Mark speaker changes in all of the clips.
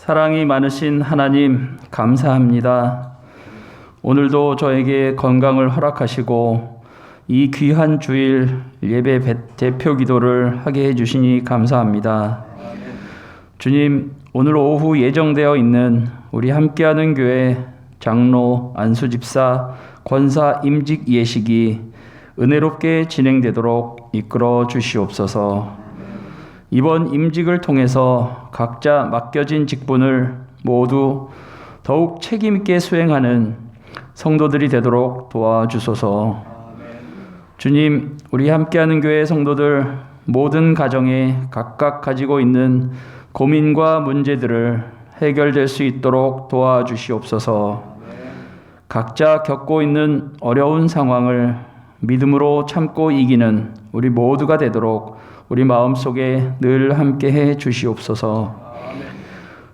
Speaker 1: 사랑이 많으신 하나님 감사합니다. 오늘도 저에게 건강을 허락하시고 이 귀한 주일 예배 대표 기도를 하게 해주시니 감사합니다. 주님, 오늘 오후 예정되어 있는 우리 함께하는 교회 장로, 안수집사, 권사 임직 예식이 은혜롭게 진행되도록 이끌어 주시옵소서. 이번 임직을 통해서 각자 맡겨진 직분을 모두 더욱 책임 있게 수행하는 성도들이 되도록 도와주소서. 주님, 우리 함께하는 교회 성도들 모든 가정에 각각 가지고 있는 고민과 문제들을 해결될 수 있도록 도와주시옵소서. 각자 겪고 있는 어려운 상황을 믿음으로 참고 이기는 우리 모두가 되도록 우리 마음속에 늘 함께해 주시옵소서.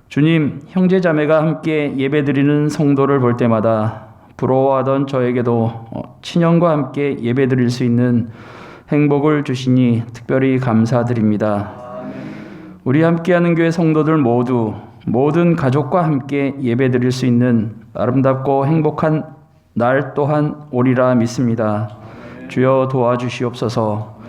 Speaker 1: 주님, 형제자매가 함께 예배드리는 성도를 볼 때마다 부러워하던 저에게도 친형과 함께 예배드릴 수 있는 행복을 주시니 특별히 감사드립니다. 우리 함께하는 교회 성도들 모두 모든 가족과 함께 예배드릴 수 있는 아름답고 행복한 날 또한 오리라 믿습니다. 주여 도와주시옵소서.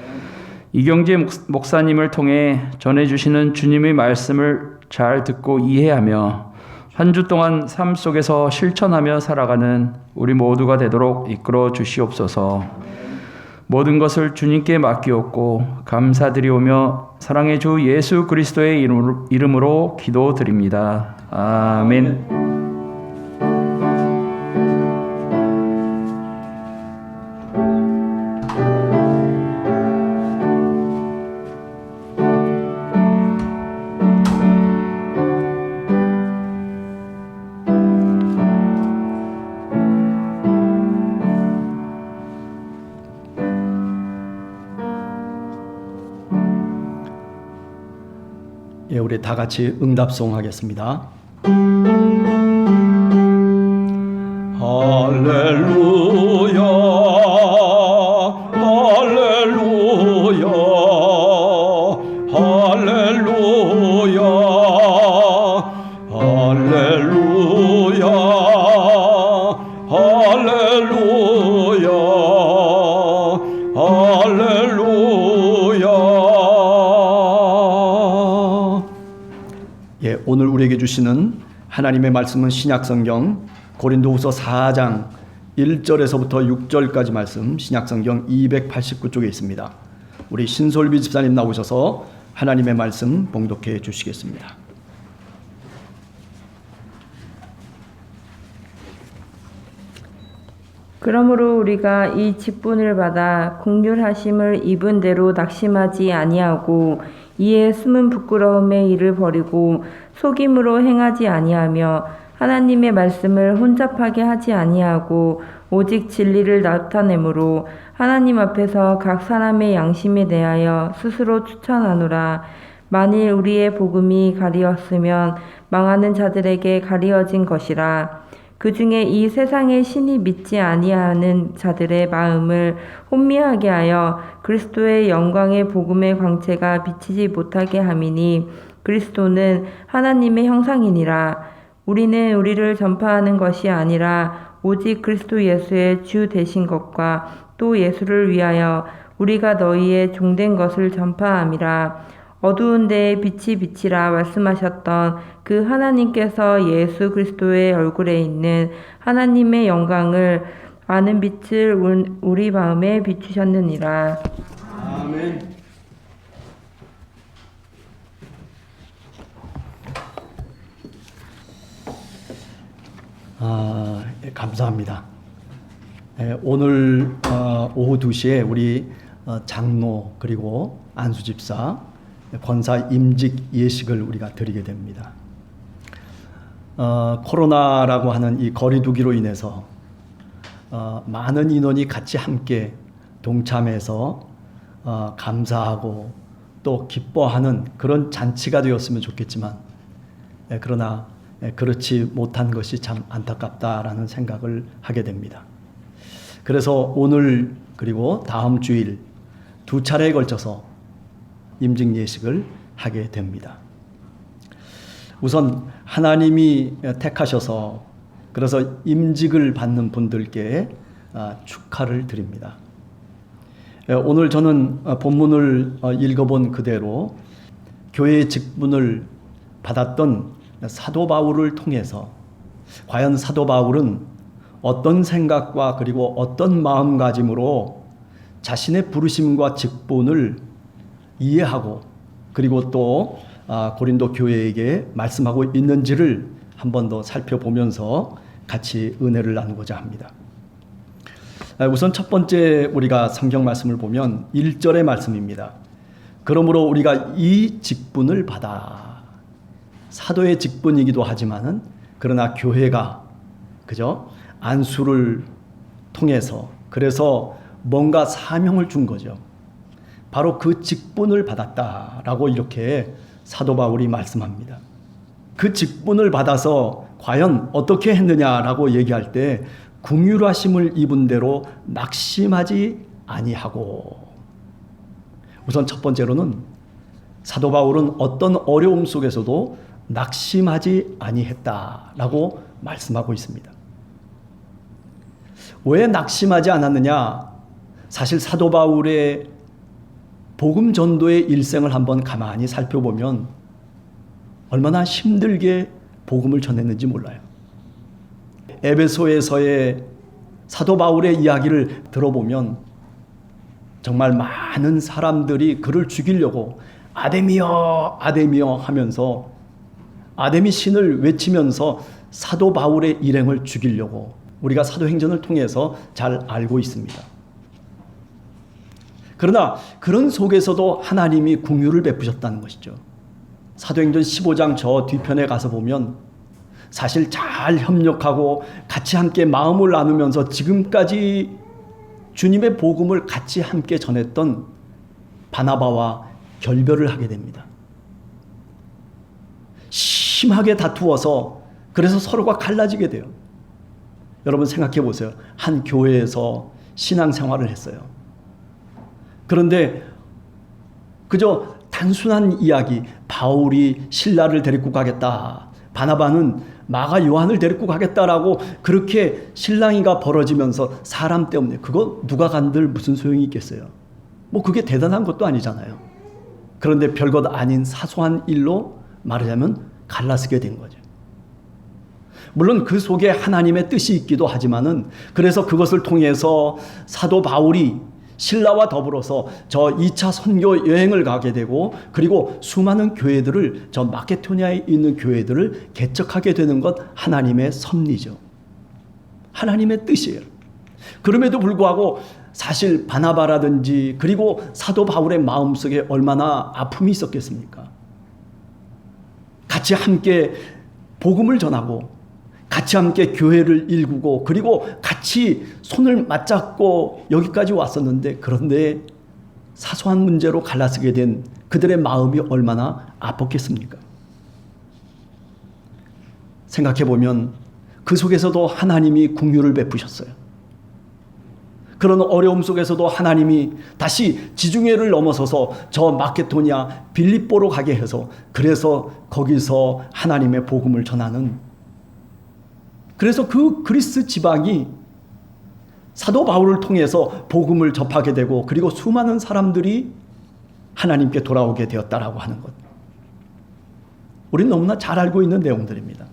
Speaker 1: 이경재 목사님을 통해 전해주시는 주님의 말씀을 잘 듣고 이해하며 한 주 동안 삶 속에서 실천하며 살아가는 우리 모두가 되도록 이끌어 주시옵소서. 모든 것을 주님께 맡기옵고 감사드리오며 사랑의 주 예수 그리스도의 이름으로 기도드립니다. 아멘.
Speaker 2: 예, 우리 다 같이 응답송 하겠습니다. 할렐루야, 할렐루야, 할렐루야, 할렐루야, 할렐루야, 할렐루야. 예, 오늘 우리에게 주시는 하나님의 말씀은 신약성경 고린도후서 4장 1절에서부터 6절까지 말씀, 신약성경 289쪽에 있습니다. 우리 신솔비 집사님 나오셔서 하나님의 말씀 봉독해 주시겠습니다.
Speaker 3: 그러므로 우리가 이 직분을 받아 긍휼하심을 입은 대로 낙심하지 아니하고 이에 숨은 부끄러움의 일을 버리고 속임으로 행하지 아니하며 하나님의 말씀을 혼잡하게 하지 아니하고 오직 진리를 나타내므로 하나님 앞에서 각 사람의 양심에 대하여 스스로 추천하노라. 만일 우리의 복음이 가리었으면 망하는 자들에게 가리어진 것이라. 그 중에 이 세상의 신이 믿지 아니하는 자들의 마음을 혼미하게 하여 그리스도의 영광의 복음의 광채가 비치지 못하게 함이니 그리스도는 하나님의 형상이니라. 우리는 우리를 전파하는 것이 아니라 오직 그리스도 예수의 주 되신 것과 또 예수를 위하여 우리가 너희의 종된 것을 전파함이라. 어두운 데에 빛이 비치라 말씀하셨던 그 하나님께서 예수 그리스도의 얼굴에 있는 하나님의 영광을 아는 빛을 우리 마음에 비추셨느니라.
Speaker 2: 아멘. 감사합니다. 오늘 오후 2시에 우리 장로 그리고 안수집사 권사 임직 예식을 우리가 드리게 됩니다. 코로나라고 하는 이 거리두기로 인해서 많은 인원이 같이 함께 동참해서 감사하고 또 기뻐하는 그런 잔치가 되었으면 좋겠지만 그러나 그렇지 못한 것이 참 안타깝다라는 생각을 하게 됩니다. 그래서 오늘 그리고 다음 주일 두 차례에 걸쳐서 임직 예식을 하게 됩니다. 우선 하나님이 택하셔서 그래서 임직을 받는 분들께 축하를 드립니다. 오늘 저는 본문을 읽어본 그대로 교회의 직분을 받았던 사도 바울을 통해서 과연 사도 바울은 어떤 생각과 그리고 어떤 마음가짐으로 자신의 부르심과 직분을 이해하고 그리고 또 고린도 교회에게 말씀하고 있는지를 한 번 더 살펴보면서 같이 은혜를 나누고자 합니다. 우선 첫 번째 우리가 성경 말씀을 보면 1절의 말씀입니다. 그러므로 우리가 이 직분을 받아, 사도의 직분이기도 하지만은 그러나 교회가 그죠? 안수를 통해서 그래서 뭔가 사명을 준 거죠. 바로 그 직분을 받았다라고 이렇게 사도 바울이 말씀합니다. 그 직분을 받아서 과연 어떻게 했느냐라고 얘기할 때 긍휼하심을 입은 대로 낙심하지 아니하고, 우선 첫 번째로는 사도 바울은 어떤 어려움 속에서도 낙심하지 아니했다라고 말씀하고 있습니다. 왜 낙심하지 않았느냐? 사실 사도 바울의 복음 전도의 일생을 한번 가만히 살펴보면 얼마나 힘들게 복음을 전했는지 몰라요. 에베소에서의 사도 바울의 이야기를 들어보면 정말 많은 사람들이 그를 죽이려고 아데미여 아데미여 하면서 아데미 신을 외치면서 사도 바울의 일행을 죽이려고 우리가 사도행전을 통해서 잘 알고 있습니다. 그러나 그런 속에서도 하나님이 긍휼을 베푸셨다는 것이죠. 사도행전 15장 저 뒤편에 가서 보면 사실 잘 협력하고 같이 함께 마음을 나누면서 지금까지 주님의 복음을 같이 함께 전했던 바나바와 결별을 하게 됩니다. 심하게 다투어서 그래서 서로가 갈라지게 돼요. 여러분 생각해 보세요. 한 교회에서 신앙생활을 했어요. 그런데 그저 단순한 이야기, 바울이 실라를 데리고 가겠다, 바나바는 마가 요한을 데리고 가겠다라고 그렇게 실랑이가 벌어지면서 사람 때문에, 그거 누가 간들 무슨 소용이 있겠어요? 뭐 그게 대단한 것도 아니잖아요. 그런데 별것 아닌 사소한 일로 말하자면 갈라서게 된 거죠. 물론 그 속에 하나님의 뜻이 있기도 하지만은 그래서 그것을 통해서 사도 바울이 신라와 더불어서 저 2차 선교 여행을 가게 되고 그리고 수많은 교회들을 저 마케도니아에 있는 교회들을 개척하게 되는 것 하나님의 섭리죠. 하나님의 뜻이에요. 그럼에도 불구하고 사실 바나바라든지 그리고 사도 바울의 마음속에 얼마나 아픔이 있었겠습니까? 같이 함께 복음을 전하고 같이 함께 교회를 일구고 그리고 같이 손을 맞잡고 여기까지 왔었는데 그런데 사소한 문제로 갈라서게 된 그들의 마음이 얼마나 아팠겠습니까? 생각해보면 그 속에서도 하나님이 긍휼을 베푸셨어요. 그런 어려움 속에서도 하나님이 다시 지중해를 넘어서서 저 마케도니아 빌립보로 가게 해서 그래서 거기서 하나님의 복음을 전하는, 그래서 그 그리스 지방이 사도 바울을 통해서 복음을 접하게 되고 그리고 수많은 사람들이 하나님께 돌아오게 되었다라고 하는 것. 우리는 너무나 잘 알고 있는 내용들입니다.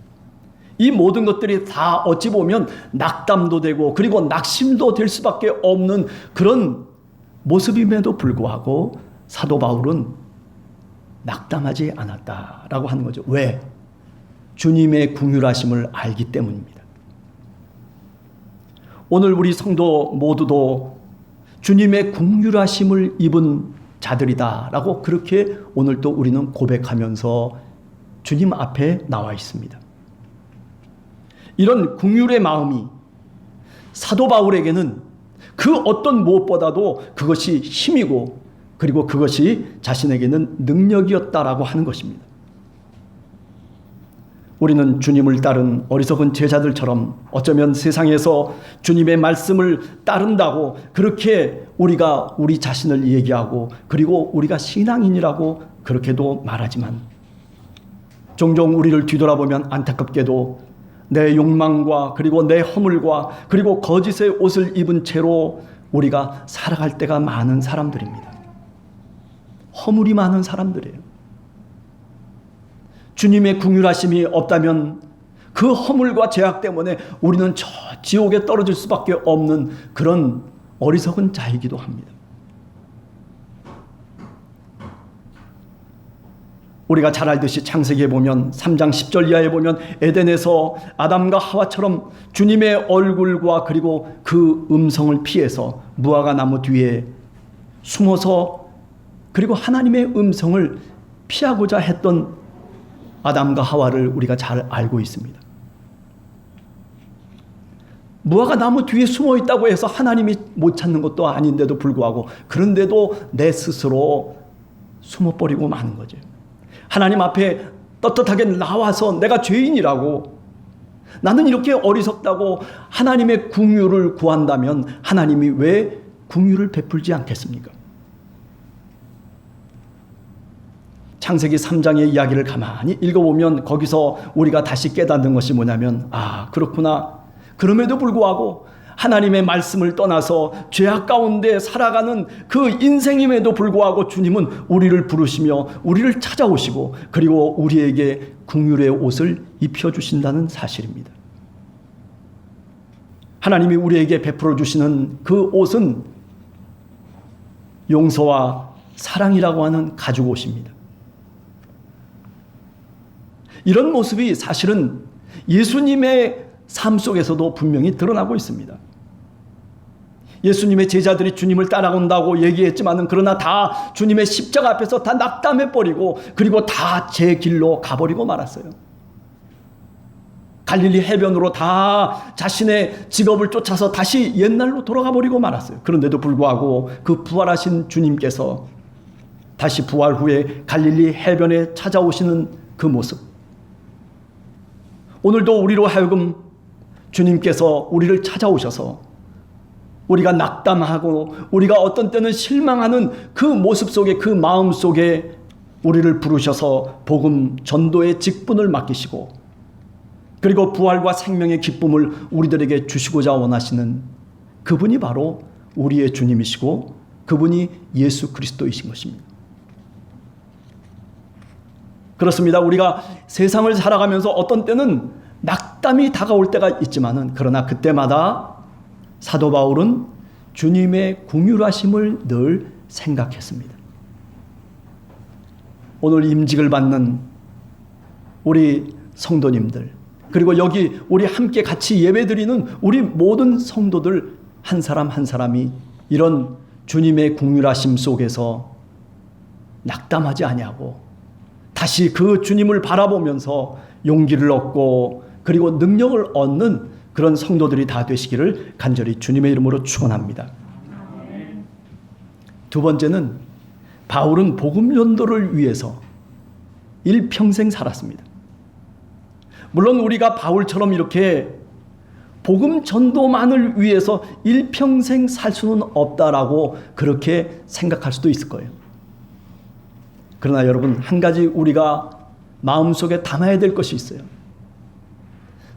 Speaker 2: 이 모든 것들이 다 어찌 보면 낙담도 되고 그리고 낙심도 될 수밖에 없는 그런 모습임에도 불구하고 사도 바울은 낙담하지 않았다라고 하는 거죠. 왜? 주님의 긍휼하심을 알기 때문입니다. 오늘 우리 성도 모두도 주님의 긍휼하심을 입은 자들이다라고 그렇게 오늘 또 우리는 고백하면서 주님 앞에 나와 있습니다. 이런 긍휼의 마음이 사도 바울에게는 그 어떤 무엇보다도 그것이 힘이고 그리고 그것이 자신에게는 능력이었다라고 하는 것입니다. 우리는 주님을 따른 어리석은 제자들처럼 어쩌면 세상에서 주님의 말씀을 따른다고 그렇게 우리가 우리 자신을 얘기하고 그리고 우리가 신앙인이라고 그렇게도 말하지만 종종 우리를 뒤돌아보면 안타깝게도 내 욕망과 그리고 내 허물과 그리고 거짓의 옷을 입은 채로 우리가 살아갈 때가 많은 사람들입니다. 허물이 많은 사람들이에요. 주님의 긍휼하심이 없다면 그 허물과 죄악 때문에 우리는 저 지옥에 떨어질 수밖에 없는 그런 어리석은 자이기도 합니다. 우리가 잘 알듯이 창세기에 보면 3장 10절 이하에 보면 에덴에서 아담과 하와처럼 주님의 얼굴과 그리고 그 음성을 피해서 무화과 나무 뒤에 숨어서 그리고 하나님의 음성을 피하고자 했던 아담과 하와를 우리가 잘 알고 있습니다. 무화과 나무 뒤에 숨어 있다고 해서 하나님이 못 찾는 것도 아닌데도 불구하고 그런데도 내 스스로 숨어버리고 마는 거죠. 하나님 앞에 떳떳하게 나와서 내가 죄인이라고, 나는 이렇게 어리석다고 하나님의 긍휼을 구한다면 하나님이 왜 긍휼을 베풀지 않겠습니까? 창세기 3장의 이야기를 가만히 읽어보면 거기서 우리가 다시 깨닫는 것이 뭐냐면, 아, 그렇구나. 그럼에도 불구하고 하나님의 말씀을 떠나서 죄악 가운데 살아가는 그 인생임에도 불구하고 주님은 우리를 부르시며 우리를 찾아오시고 그리고 우리에게 긍휼의 옷을 입혀주신다는 사실입니다. 하나님이 우리에게 베풀어 주시는 그 옷은 용서와 사랑이라고 하는 가죽 옷입니다. 이런 모습이 사실은 예수님의 삶 속에서도 분명히 드러나고 있습니다. 예수님의 제자들이 주님을 따라온다고 얘기했지만은 그러나 다 주님의 십자가 앞에서 다 낙담해버리고 그리고 다 제 길로 가버리고 말았어요. 갈릴리 해변으로 다 자신의 직업을 쫓아서 다시 옛날로 돌아가 버리고 말았어요. 그런데도 불구하고 그 부활하신 주님께서 다시 부활 후에 갈릴리 해변에 찾아오시는 그 모습, 오늘도 우리로 하여금 주님께서 우리를 찾아오셔서 우리가 낙담하고 우리가 어떤 때는 실망하는 그 모습 속에, 그 마음 속에 우리를 부르셔서 복음 전도의 직분을 맡기시고 그리고 부활과 생명의 기쁨을 우리들에게 주시고자 원하시는 그분이 바로 우리의 주님이시고 그분이 예수 그리스도이신 것입니다. 그렇습니다. 우리가 세상을 살아가면서 어떤 때는 낙담이 다가올 때가 있지만은 그러나 그때마다 사도 바울은 주님의 긍휼하심을 늘 생각했습니다. 오늘 임직을 받는 우리 성도님들, 그리고 여기 우리 함께 같이 예배드리는 우리 모든 성도들 한 사람 한 사람이 이런 주님의 긍휼하심 속에서 낙담하지 아니하고 다시 그 주님을 바라보면서 용기를 얻고 그리고 능력을 얻는 그런 성도들이 다 되시기를 간절히 주님의 이름으로 축원합니다. 두 번째는 바울은 복음 전도를 위해서 일평생 살았습니다. 물론 우리가 바울처럼 이렇게 복음 전도만을 위해서 일평생 살 수는 없다라고 그렇게 생각할 수도 있을 거예요. 그러나 여러분, 한 가지 우리가 마음속에 담아야 될 것이 있어요.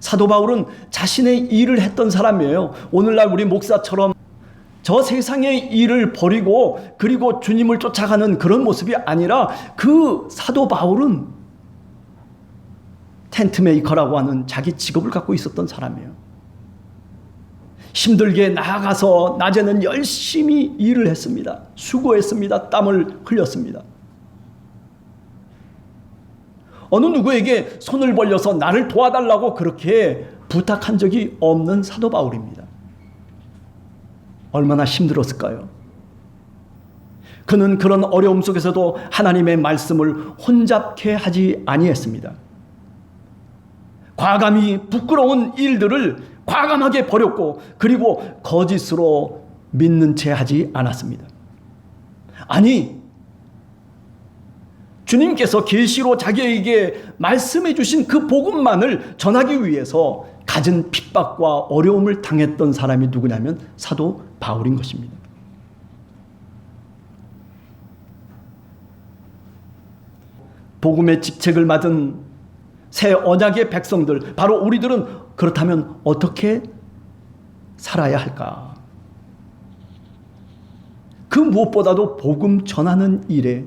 Speaker 2: 사도 바울은 자신의 일을 했던 사람이에요. 오늘날 우리 목사처럼 저 세상의 일을 버리고 그리고 주님을 쫓아가는 그런 모습이 아니라 그 사도 바울은 텐트 메이커라고 하는 자기 직업을 갖고 있었던 사람이에요. 힘들게 나아가서 낮에는 열심히 일을 했습니다. 수고했습니다. 땀을 흘렸습니다. 어느 누구에게 손을 벌려서 나를 도와달라고 그렇게 부탁한 적이 없는 사도 바울입니다. 얼마나 힘들었을까요? 그는 그런 어려움 속에서도 하나님의 말씀을 혼잡케 하지 아니했습니다. 과감히 부끄러운 일들을 과감하게 버렸고 그리고 거짓으로 믿는 채 하지 않았습니다. 아니, 주님께서 계시로 자기에게 말씀해 주신 그 복음만을 전하기 위해서 갖은 핍박과 어려움을 당했던 사람이 누구냐면 사도 바울인 것입니다. 복음의 직책을 맡은 새 언약의 백성들, 바로 우리들은 그렇다면 어떻게 살아야 할까? 그 무엇보다도 복음 전하는 일에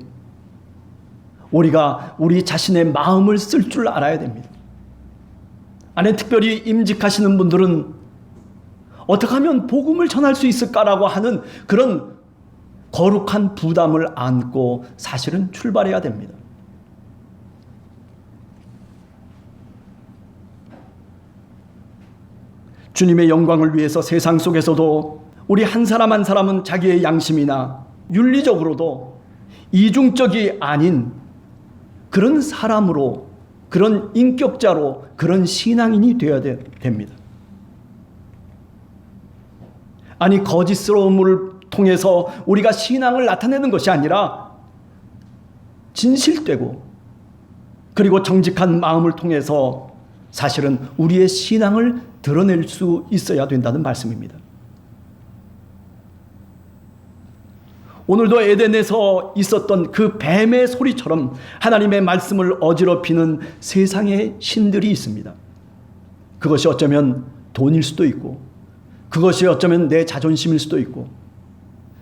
Speaker 2: 우리가 우리 자신의 마음을 쓸 줄 알아야 됩니다. 안에 특별히 임직하시는 분들은 어떻게 하면 복음을 전할 수 있을까라고 하는 그런 거룩한 부담을 안고 사실은 출발해야 됩니다. 주님의 영광을 위해서 세상 속에서도 우리 한 사람 한 사람은 자기의 양심이나 윤리적으로도 이중적이 아닌 그런 사람으로, 그런 인격자로, 그런 신앙인이 되어야 됩니다. 아니, 거짓스러움을 통해서 우리가 신앙을 나타내는 것이 아니라 진실되고 그리고 정직한 마음을 통해서 사실은 우리의 신앙을 드러낼 수 있어야 된다는 말씀입니다. 오늘도 에덴에서 있었던 그 뱀의 소리처럼 하나님의 말씀을 어지럽히는 세상의 신들이 있습니다. 그것이 어쩌면 돈일 수도 있고, 그것이 어쩌면 내 자존심일 수도 있고,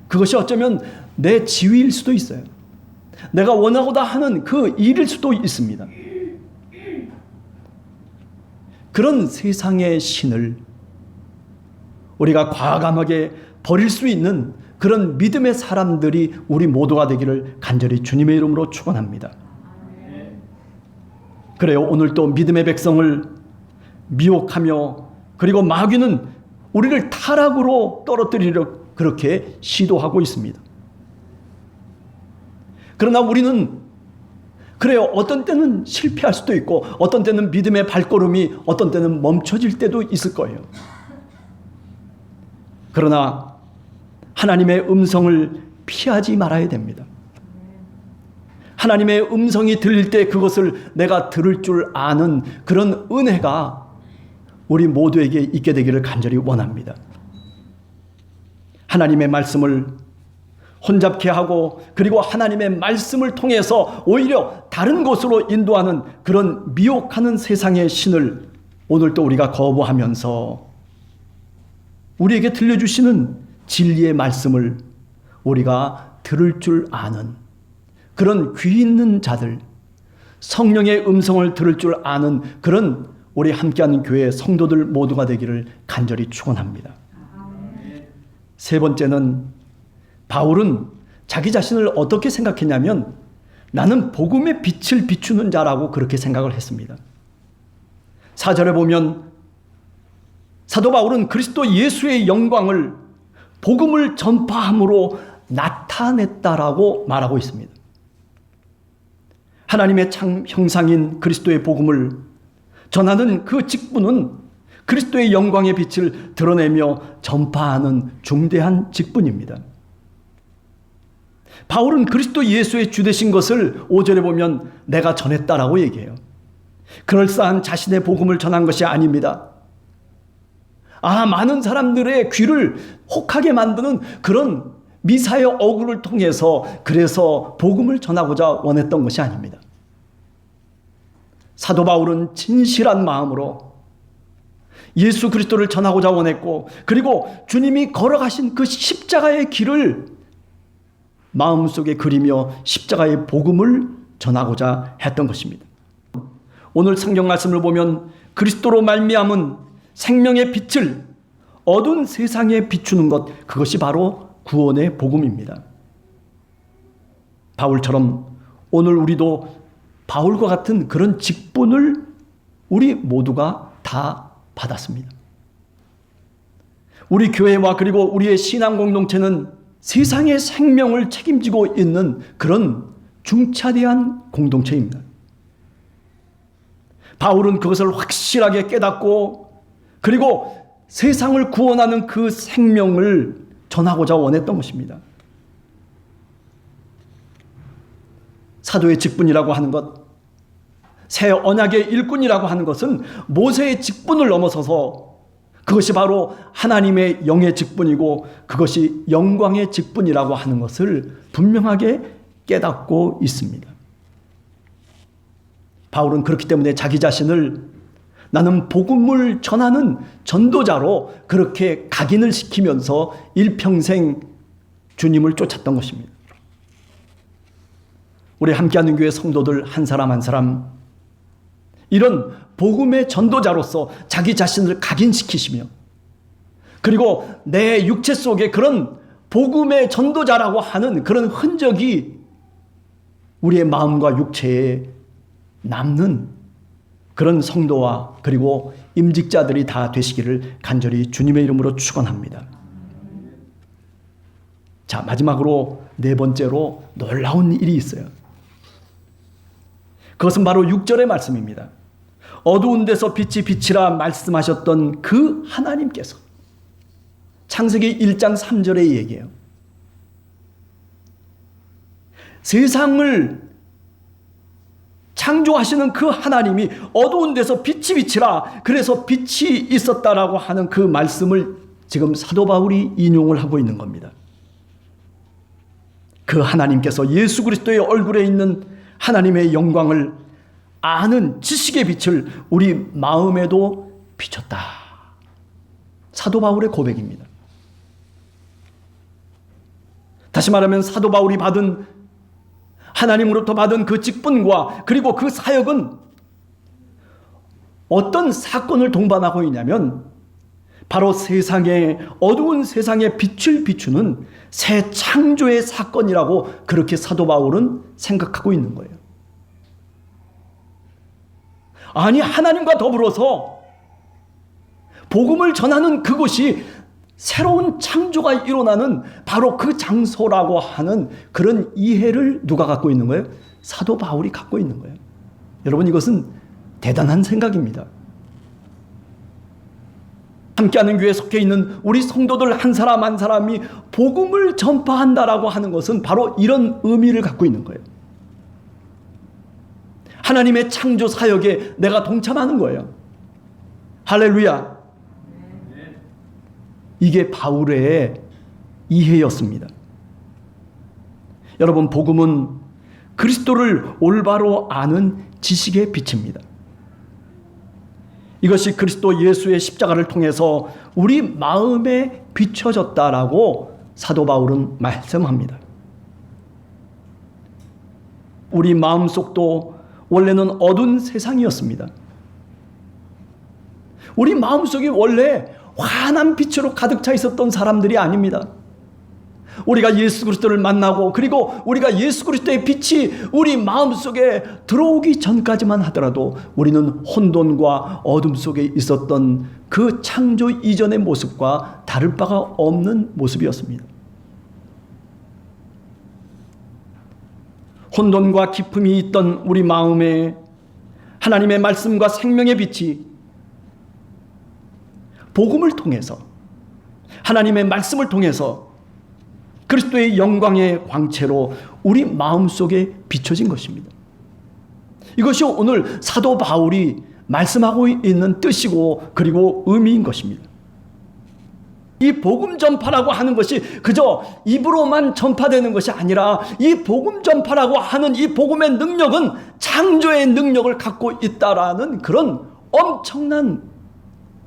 Speaker 2: 그것이 어쩌면 내 지위일 수도 있어요. 내가 원하고자 하는 그 일일 수도 있습니다. 그런 세상의 신을 우리가 과감하게 버릴 수 있는 그런 믿음의 사람들이 우리 모두가 되기를 간절히 주님의 이름으로 축원합니다. 그래요, 오늘 또 믿음의 백성을 미혹하며 그리고 마귀는 우리를 타락으로 떨어뜨리려 그렇게 시도하고 있습니다. 그러나 우리는 그래요, 어떤 때는 실패할 수도 있고 어떤 때는 믿음의 발걸음이 어떤 때는 멈춰질 때도 있을 거예요. 그러나 하나님의 음성을 피하지 말아야 됩니다. 하나님의 음성이 들릴 때 그것을 내가 들을 줄 아는 그런 은혜가 우리 모두에게 있게 되기를 간절히 원합니다. 하나님의 말씀을 혼잡케 하고 그리고 하나님의 말씀을 통해서 오히려 다른 곳으로 인도하는 그런 미혹하는 세상의 신을 오늘도 우리가 거부하면서 우리에게 들려주시는 진리의 말씀을 우리가 들을 줄 아는 그런 귀 있는 자들, 성령의 음성을 들을 줄 아는 그런 우리 함께하는 교회 성도들 모두가 되기를 간절히 축원합니다. 세 번째는 바울은 자기 자신을 어떻게 생각했냐면 나는 복음의 빛을 비추는 자라고 그렇게 생각을 했습니다. 4절에 보면 사도 바울은 그리스도 예수의 영광을 복음을 전파함으로 나타냈다라고 말하고 있습니다. 하나님의 참 형상인 그리스도의 복음을 전하는 그 직분은 그리스도의 영광의 빛을 드러내며 전파하는 중대한 직분입니다. 바울은 그리스도 예수의 주 되신 것을 5절에 보면 내가 전했다라고 얘기해요. 그럴싸한 자신의 복음을 전한 것이 아닙니다. 많은 사람들의 귀를 혹하게 만드는 그런 미사의 어구를 통해서 그래서 복음을 전하고자 원했던 것이 아닙니다. 사도 바울은 진실한 마음으로 예수 그리스도를 전하고자 원했고 그리고 주님이 걸어가신 그 십자가의 길을 마음속에 그리며 십자가의 복음을 전하고자 했던 것입니다. 오늘 성경 말씀을 보면 그리스도로 말미암은 생명의 빛을 어두운 세상에 비추는 것, 그것이 바로 구원의 복음입니다. 바울처럼 오늘 우리도 바울과 같은 그런 직분을 우리 모두가 다 받았습니다. 우리 교회와 그리고 우리의 신앙 공동체는 세상의 생명을 책임지고 있는 그런 중차대한 공동체입니다. 바울은 그것을 확실하게 깨닫고 그리고 세상을 구원하는 그 생명을 전하고자 원했던 것입니다. 사도의 직분이라고 하는 것, 새 언약의 일꾼이라고 하는 것은 모세의 직분을 넘어서서 그것이 바로 하나님의 영의 직분이고 그것이 영광의 직분이라고 하는 것을 분명하게 깨닫고 있습니다. 바울은 그렇기 때문에 자기 자신을 나는 복음을 전하는 전도자로 그렇게 각인을 시키면서 일평생 주님을 쫓았던 것입니다. 우리 함께하는 교회 성도들 한 사람 한 사람 이런 복음의 전도자로서 자기 자신을 각인시키시며 그리고 내 육체 속에 그런 복음의 전도자라고 하는 그런 흔적이 우리의 마음과 육체에 남는 그런 성도와 그리고 임직자들이 다 되시기를 간절히 주님의 이름으로 축원합니다. 자, 마지막으로 네 번째로 놀라운 일이 있어요. 그것은 바로 6절의 말씀입니다. 어두운 데서 빛이 비치라 말씀하셨던 그 하나님께서 창세기 1장 3절의 얘기예요. 세상을 창조하시는 그 하나님이 어두운 데서 빛이 비치라 그래서 빛이 있었다라고 하는 그 말씀을 지금 사도 바울이 인용을 하고 있는 겁니다. 그 하나님께서 예수 그리스도의 얼굴에 있는 하나님의 영광을 아는 지식의 빛을 우리 마음에도 비췄다. 사도 바울의 고백입니다. 다시 말하면 사도 바울이 하나님으로부터 받은 그 직분과 그리고 그 사역은 어떤 사건을 동반하고 있냐면 바로 어두운 세상에 빛을 비추는 새 창조의 사건이라고 그렇게 사도 바울은 생각하고 있는 거예요. 아니, 하나님과 더불어서 복음을 전하는 그곳이 새로운 창조가 일어나는 바로 그 장소라고 하는 그런 이해를 누가 갖고 있는 거예요? 사도 바울이 갖고 있는 거예요. 여러분, 이것은 대단한 생각입니다. 함께하는 교회에 속해 있는 우리 성도들 한 사람 한 사람이 복음을 전파한다라고 하는 것은 바로 이런 의미를 갖고 있는 거예요. 하나님의 창조 사역에 내가 동참하는 거예요. 할렐루야. 이게 바울의 이해였습니다. 여러분, 복음은 그리스도를 올바로 아는 지식의 빛입니다. 이것이 그리스도 예수의 십자가를 통해서 우리 마음에 비춰졌다라고 사도 바울은 말씀합니다. 우리 마음속도 원래는 어두운 세상이었습니다. 우리 마음속이 원래 환한 빛으로 가득 차 있었던 사람들이 아닙니다. 우리가 예수 그리스도를 만나고 그리고 우리가 예수 그리스도의 빛이 우리 마음속에 들어오기 전까지만 하더라도 우리는 혼돈과 어둠 속에 있었던 그 창조 이전의 모습과 다를 바가 없는 모습이었습니다. 혼돈과 기품이 있던 우리 마음에 하나님의 말씀과 생명의 빛이 복음을 통해서 하나님의 말씀을 통해서 그리스도의 영광의 광채로 우리 마음속에 비춰진 것입니다. 이것이 오늘 사도 바울이 말씀하고 있는 뜻이고 그리고 의미인 것입니다. 이 복음 전파라고 하는 것이 그저 입으로만 전파되는 것이 아니라 이 복음 전파라고 하는 이 복음의 능력은 창조의 능력을 갖고 있다라는 그런 엄청난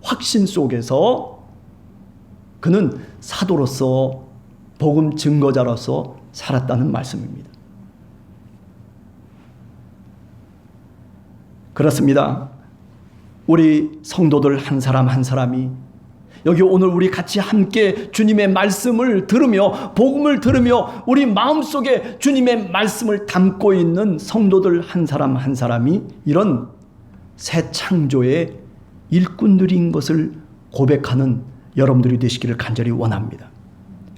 Speaker 2: 확신 속에서 그는 사도로서 복음 증거자로서 살았다는 말씀입니다. 그렇습니다. 우리 성도들 한 사람 한 사람이 여기 오늘 우리 같이 함께 주님의 말씀을 들으며 복음을 들으며 우리 마음속에 주님의 말씀을 담고 있는 성도들 한 사람 한 사람이 이런 새 창조의 일꾼들인 것을 고백하는 여러분들이 되시기를 간절히 원합니다.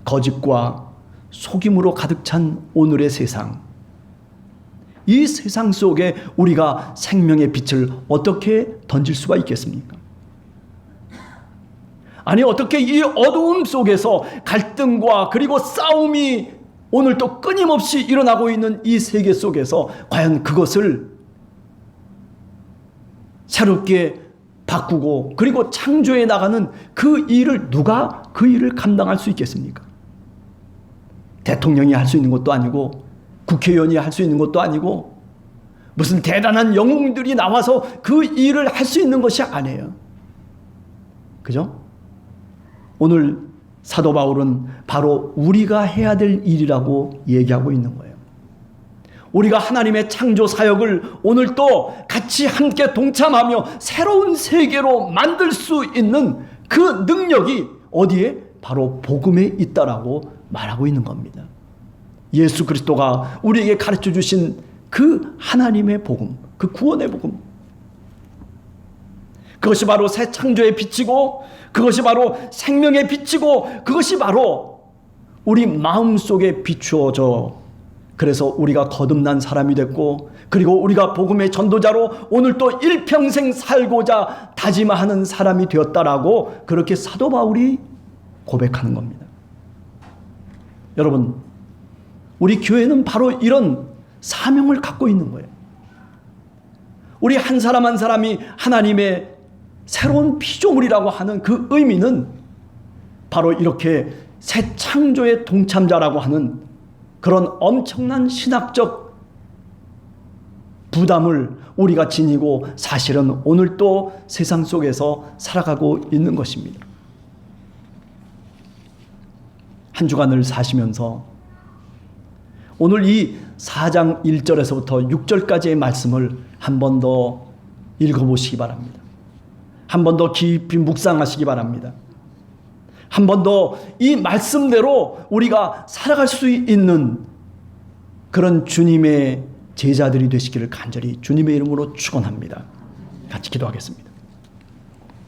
Speaker 2: 거짓과 속임으로 가득 찬 오늘의 세상, 이 세상 속에 우리가 생명의 빛을 어떻게 던질 수가 있겠습니까? 아니, 어떻게 이 어두움 속에서 갈등과 그리고 싸움이 오늘 또 끊임없이 일어나고 있는 이 세계 속에서 과연 그것을 새롭게 바꾸고 그리고 창조해 나가는 그 일을 누가 그 일을 감당할 수 있겠습니까? 대통령이 할 수 있는 것도 아니고 국회의원이 할 수 있는 것도 아니고 무슨 대단한 영웅들이 나와서 그 일을 할 수 있는 것이 아니에요. 그죠? 오늘 사도 바울은 바로 우리가 해야 될 일이라고 얘기하고 있는 거예요. 우리가 하나님의 창조 사역을 오늘 또 같이 함께 동참하며 새로운 세계로 만들 수 있는 그 능력이 어디에? 바로 복음에 있다라고 말하고 있는 겁니다. 예수 그리스도가 우리에게 가르쳐 주신 그 하나님의 복음, 그 구원의 복음, 그것이 바로 새 창조의 빛이고, 그것이 바로 생명의 빛이고, 그것이 바로 우리 마음속에 비추어져 그래서 우리가 거듭난 사람이 됐고, 그리고 우리가 복음의 전도자로 오늘 또 일평생 살고자 다짐하는 사람이 되었다라고 그렇게 사도 바울이 고백하는 겁니다. 여러분, 우리 교회는 바로 이런 사명을 갖고 있는 거예요. 우리 한 사람 한 사람이 하나님의 새로운 피조물이라고 하는 그 의미는 바로 이렇게 새 창조의 동참자라고 하는 그런 엄청난 신학적 부담을 우리가 지니고 사실은 오늘 또 세상 속에서 살아가고 있는 것입니다. 한 주간을 사시면서 오늘 이 4장 1절에서부터 6절까지의 말씀을 한 번 더 읽어보시기 바랍니다. 한 번 더 깊이 묵상하시기 바랍니다. 한 번 더 이 말씀대로 우리가 살아갈 수 있는 그런 주님의 제자들이 되시기를 간절히 주님의 이름으로 축원합니다. 같이 기도하겠습니다.